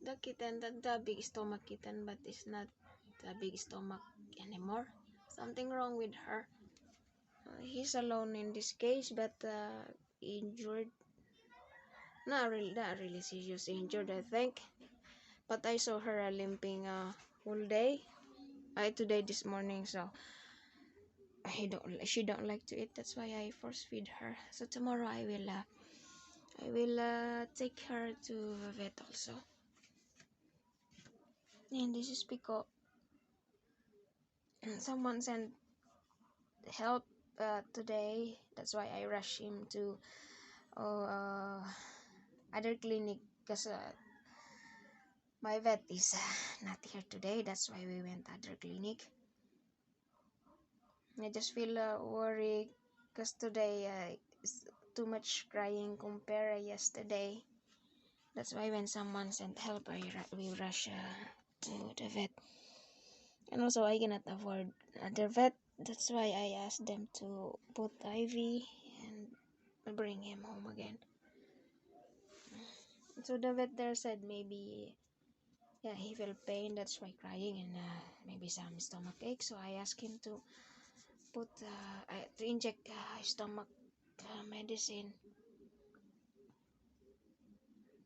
the kitten, the big stomach kitten, but it's not the big stomach anymore. Something wrong with her. He's alone in this case, but injured. Not really serious injured, I think. But I saw her limping whole day. Today this morning, so she don't like to eat. That's why I force feed her. So tomorrow I will take her to a vet also. And this is because someone sent help today. That's why I rush him to other clinic, because my vet is not here today. That's why we went other clinic. I just feel worried because today is too much crying compared yesterday. That's why when someone sent help, we rush to the vet. And also I cannot afford other vet. That's why I asked them to put IV and bring him home again. So the vet there said maybe, yeah, he felt pain, that's why crying, and maybe some stomach ache. So I asked him to put to inject stomach medicine,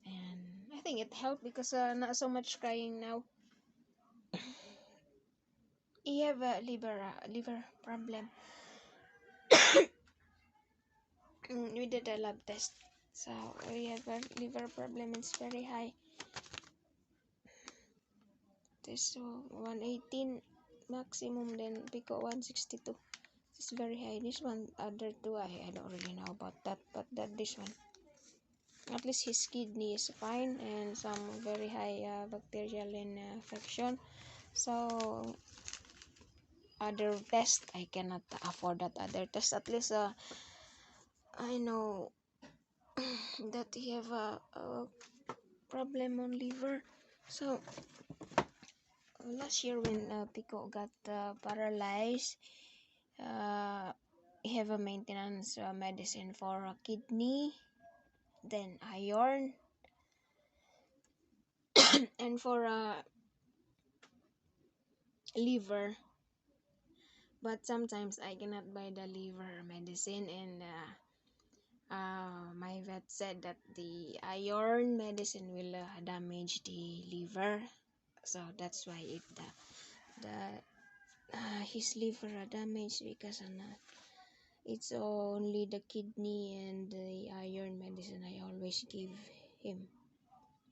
and I think it helped because not so much crying now. He have a liver problem. We did a lab test, so we have a liver problem. It's very high. This 118 maximum, then Pico 162. It's very high. This one, other two, I don't really know about that, but this one, at least his kidney is fine, and some very high bacterial infection. So other test, I cannot afford that other test. At least I know that he have a problem on liver. So last year when Pico got paralyzed, he have a maintenance medicine for kidney, then iron, and for liver. But sometimes I cannot buy the liver medicine, and my vet said that the iron medicine will damage the liver. So that's why his liver damaged, because it's only the kidney and the iron medicine I always give him.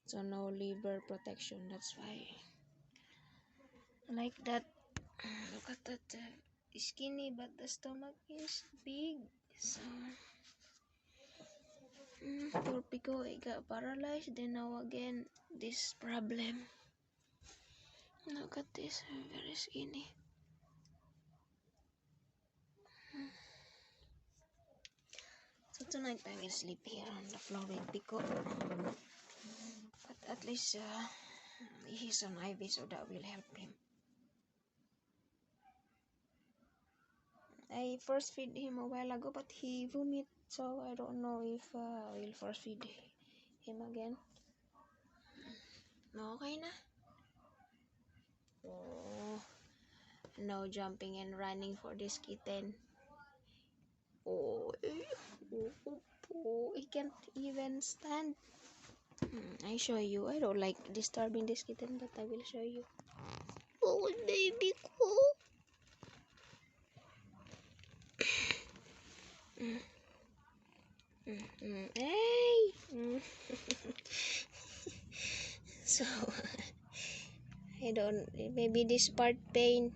So no liver protection. That's why like that. Look at that, skinny, but the stomach is big. So poor Pico, I got paralyzed. Then now again this problem. Look at this, very skinny. So tonight I will sleep here on the floor with Pico. But at least he's on IV, so that will help him. I force feed him a while ago, but he vomit, so I don't know if I will force feed him again. Okay na. Oh, no jumping and running for this kitten. Oh, he can't even stand. I show you. I don't like disturbing this kitten, but I will show you. Oh, baby, cool. Hey. So I don't. Maybe this part pain.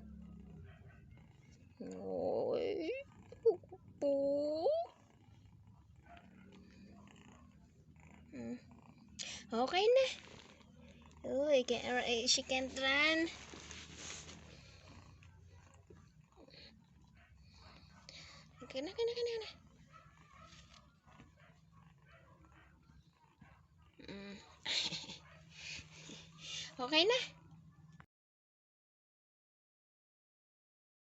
Oh. Okay na. Oh, she can't run. Okay na. Okay na.